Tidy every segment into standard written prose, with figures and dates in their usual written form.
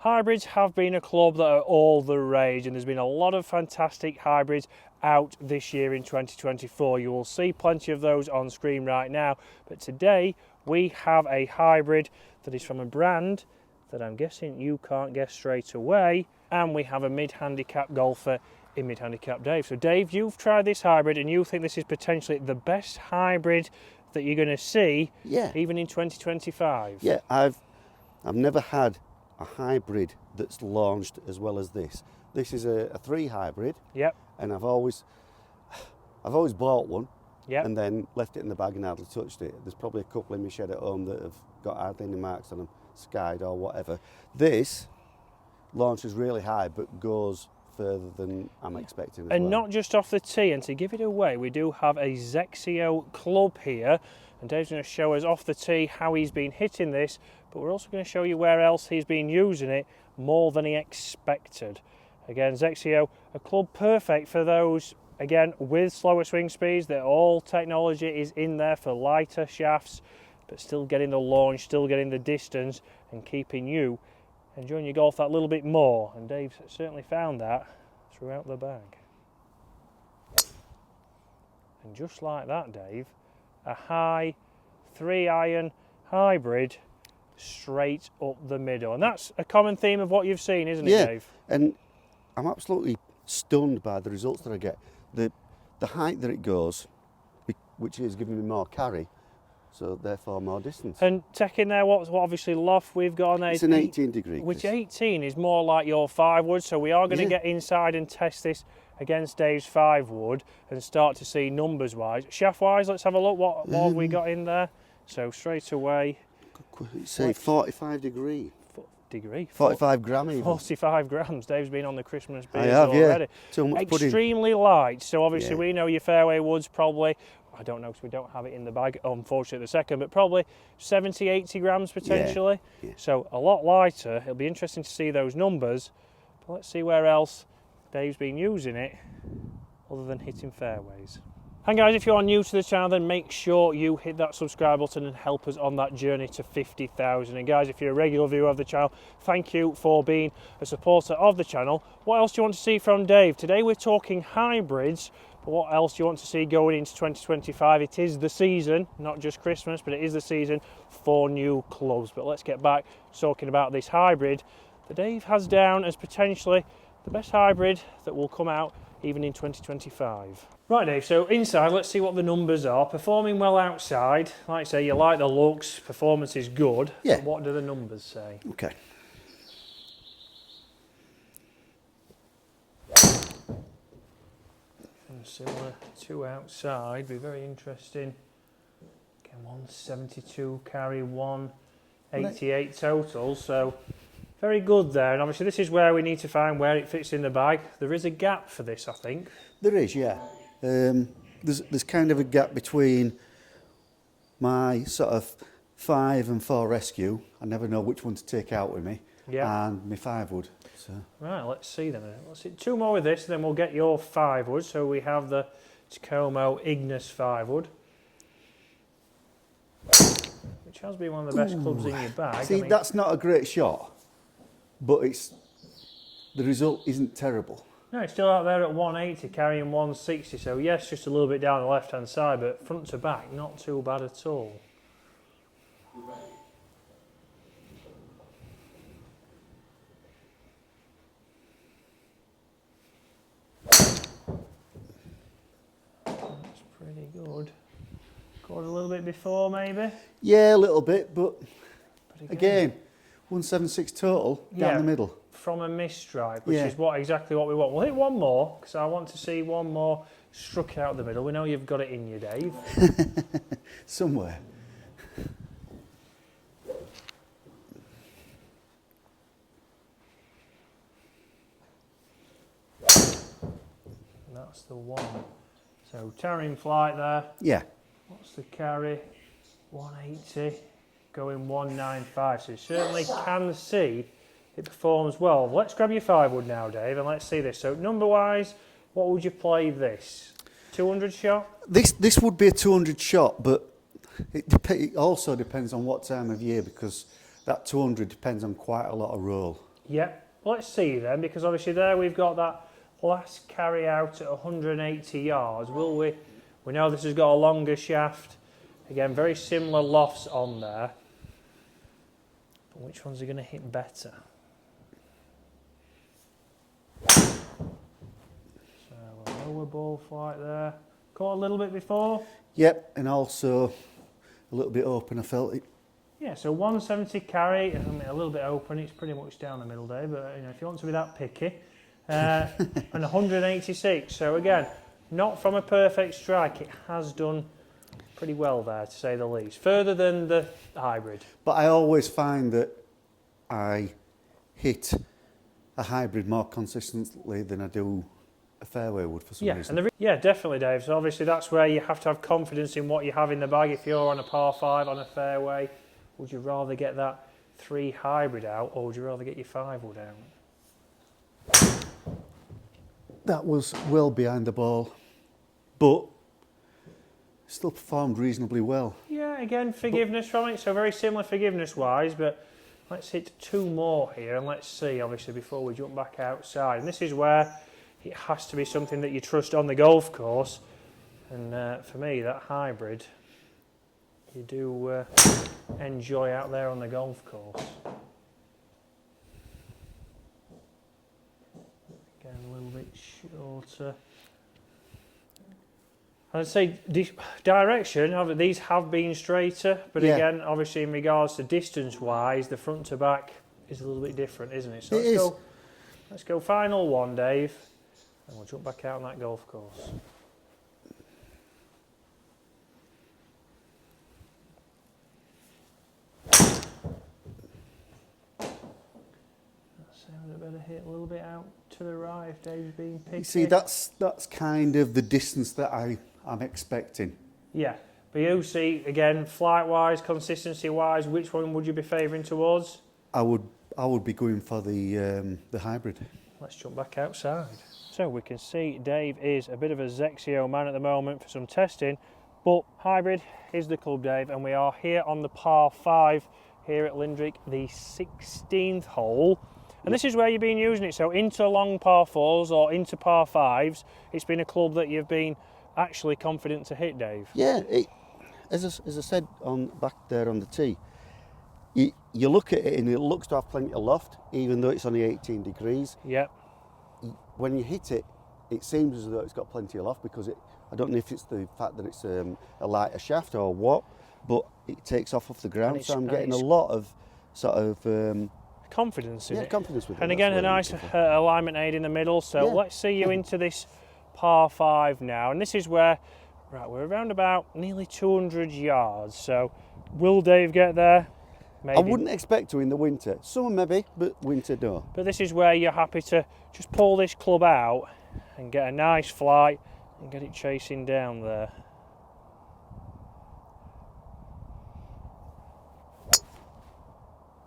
Hybrids have been a club that are all the rage, and there's been a lot of fantastic hybrids out this year in 2024. You will see plenty of those on screen right now, but today we have a hybrid that is from a brand that I'm guessing you can't guess straight away, and we have a mid-handicap golfer in mid-handicap Dave. So Dave, you've tried this hybrid and you think this is potentially the best hybrid that you're going to see, even in 2025? Yeah, I've never had a hybrid that's launched as well as this. This is a 3 hybrid. Yep. And I've always bought one. Yep. And then left it in the bag and hardly touched it. There's probably a couple in my shed at home that have got hardly any marks on them, skied or whatever. This launches really high but goes further than I'm expecting as and well. not just off the tee, and to give it away, we do have a XEO club here, and Dave's going to show us off the tee how he's been hitting this, but we're also going to show you where else he's been using it more than he expected. Again, XEO, a club perfect for those, again, with slower swing speeds. That all technology is in there for lighter shafts, but still getting the launch, still getting the distance, and keeping you enjoying your golf that little bit more. And Dave's certainly found that throughout the bag. And just like that, Dave, a high 3-iron hybrid straight up the middle. And that's a common theme of what you've seen, isn't it, Dave? And I'm absolutely stunned by the results that I get. The height that it goes, which is giving me more carry, so therefore more distance. And taking there, what obviously loft we've got on there? It's an 18 degree. Which 18 is more like your 5 wood, so we are going to get inside and test this against Dave's 5 wood and start to see numbers wise. Shaft wise, let's have a look. What have we got in there? So straight away, say 45 degree. 45 gram even. 45 grams. Dave's been on the Christmas beers already. Too much extremely light. So obviously we know your fairway woods probably, I don't know because we don't have it in the bag, unfortunately, the second, but probably 70, 80 grams potentially. Yeah. So a lot lighter. It'll be interesting to see those numbers. But let's see where else Dave's been using it other than hitting fairways. And guys, if you are new to the channel, then make sure you hit that subscribe button and help us on that journey to 50,000. And guys, if you're a regular viewer of the channel, thank you for being a supporter of the channel. What else do you want to see from Dave? Today we're talking hybrids, but what else do you want to see going into 2025? It is the season, not just Christmas, but it is the season for new clubs. But let's get back talking about this hybrid that Dave has down as potentially the best hybrid that will come out even in 2025. Right, Dave, so inside, let's see what the numbers are. Performing well outside. Like I say, you like the looks, performance is good. Yeah. But what do the numbers say? Okay. And similar to outside, be very interesting. Again, 172 carry, 188 total, so very good there. And obviously this is where we need to find where it fits in the bag. There is a gap for this, I think. There is, yeah. There's kind of a gap between my sort of 5 and 4 rescue. I never know which one to take out with me. Yeah. And my 5 wood. So. Right, let's see then. Let's see 2 more with this, then we'll get your 5 wood. So we have the Tacomo Ignis 5 wood, which has been one of the best clubs in your bag. See, that's not a great shot, but the result isn't terrible. No, it's still out there at 180, carrying 160. So yes, just a little bit down the left-hand side, but front to back, not too bad at all. That's pretty good. Got a little bit before, maybe? Yeah, a little bit, but again, 176 total down the middle. From a misstrike, which is exactly what we want. We'll hit one more, because I want to see one more struck out the middle. We know you've got it in you, Dave. Somewhere. And that's the one. So towering flight there. Yeah. What's the carry? 180, going 195. So you certainly can see it performs well. Let's grab your 5 wood now, Dave, and let's see this. So number-wise, what would you play this? 200 shot? This would be a 200 shot, but it also depends on what time of year, because that 200 depends on quite a lot of roll. Yep. Let's see then, because obviously there we've got that last carry out at 180 yards. Will we? We know this has got a longer shaft. Again, very similar lofts on there. But which ones are going to hit better? So a lower ball flight there. Caught a little bit before. Yep, and also a little bit open, I felt it. Yeah, so 170 carry, I mean, a little bit open, it's pretty much down the middle there, but you know, if you want to be that picky. And 186, so again, not from a perfect strike, it has done pretty well there, to say the least. Further than the hybrid. But I always find that I hit a hybrid more consistently than I do a fairway wood for some reason. Yeah, definitely, Dave. So obviously that's where you have to have confidence in what you have in the bag. If you're on a par 5 on a fairway, would you rather get that 3 hybrid out, or would you rather get your 5 wood out? That was well behind the ball, but still performed reasonably well. Yeah, again, forgiveness from it. So very similar forgiveness-wise, but let's hit 2 more here, and let's see, obviously, before we jump back outside. And this is where it has to be something that you trust on the golf course. And for me, that hybrid, you do enjoy out there on the golf course. Again, a little bit shorter. I'd say direction, these have been straighter, but Yeah. again, obviously in regards to distance-wise, the front to back is a little bit different, isn't it? So let's go final one, Dave, and we'll jump back out on that golf course. Sounded a better hit, a little bit out to the right if Dave's being picky. You see, that's kind of the distance that I'm expecting. Yeah, but you see, again, flight-wise, consistency-wise, which one would you be favouring towards? I would be going for the hybrid. Let's jump back outside. So we can see Dave is a bit of a Zexio man at the moment for some testing, but hybrid is the club, Dave, and we are here on the par 5 here at Lindrick, the 16th hole. And this is where you've been using it, so into long par 4s or into par 5s, it's been a club that you've been actually confident to hit, Dave. Yeah, as I said back there on the tee, you look at it and it looks to have plenty of loft, even though it's only 18 degrees. Yeah. When you hit it, it seems as though it's got plenty of loft because I don't know if it's the fact that it's a lighter shaft or what, but it takes off the ground, so I'm getting a lot of sort of... confidence in it. Confidence with it. And again, a nice alignment aid in the middle. So let's see you into this par 5 now. And this is where, right, we're around about nearly 200 yards. So will Dave get there? Maybe. I wouldn't expect to in the winter. Summer maybe, but winter no. But this is where you're happy to just pull this club out and get a nice flight and get it chasing down there.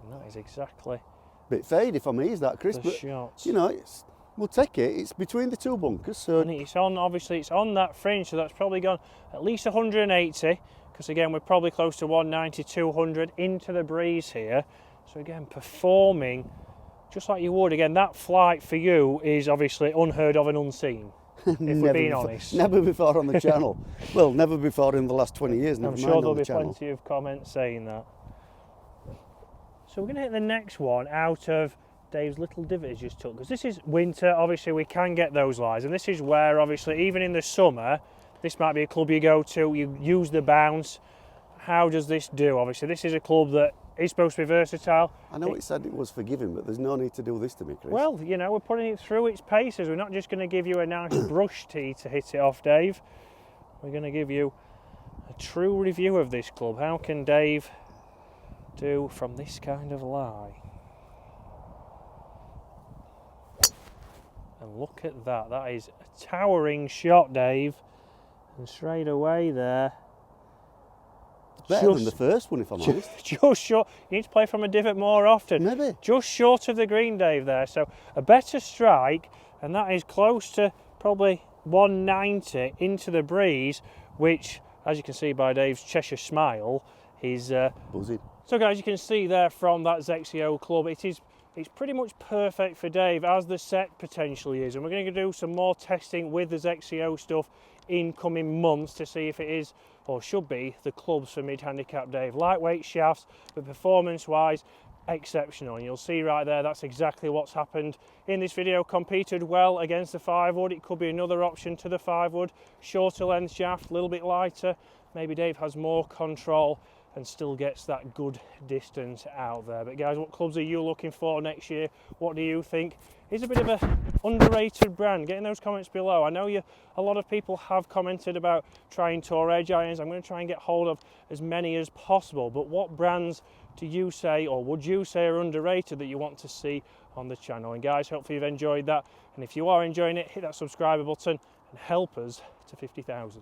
And that is exactly Bit fade if I'm easy that, Chris. the But shot. you know, we'll take it. It's between the 2 bunkers, so And it's on, obviously, it's on that fringe, so that's probably gone at least 180. Because again, we're probably close to 190, 200 into the breeze here. So again, performing just like you would. Again, that flight for you is obviously unheard of and unseen, if we're being honest. Never before on the channel. Well, never before in the last 20 years. Never I'm mind sure on there'll the be channel. plenty of comments saying that. So we're going to hit the next one out of Dave's little divot he's just took. Because this is winter, obviously we can get those lies. And this is where, obviously, even in the summer, this might be a club you go to, you use the bounce. How does this do? Obviously, this is a club that is supposed to be versatile. I know it said it was forgiving, but there's no need to do this to me, Chris. Well, you know, we're putting it through its paces. We're not just going to give you a nice brush tee to hit it off, Dave. We're going to give you a true review of this club. How can Dave do from this kind of lie? And look at that. That is a towering shot, Dave. And straight away there. Better than the first one, if I'm honest. Just short. You need to play from a divot more often. Maybe. Just short of the green, Dave, there. So a better strike, and that is close to probably 190 into the breeze, which, as you can see by Dave's Cheshire smile, is Buzzing. So guys, you can see there from that Zexio club, it is it's pretty much perfect for Dave, as the set potentially is. And we're going to do some more testing with the XCO stuff in coming months to see if it is, or should be, the clubs for mid-handicap Dave. Lightweight shafts, but performance-wise, exceptional. And you'll see right there, that's exactly what's happened in this video. Competed well against the 5-wood. It could be another option to the 5-wood. Shorter length shaft, a little bit lighter. Maybe Dave has more control and still gets that good distance out there. But guys, what clubs are you looking for next year? What do you think? It's a bit of a underrated brand. Get in those comments below. I know a lot of people have commented about trying Tour Edge irons. I'm going to try and get hold of as many as possible. But what brands do you say, or would you say, are underrated that you want to see on the channel? And guys, hopefully you've enjoyed that. And if you are enjoying it, hit that subscribe button and help us to 50,000.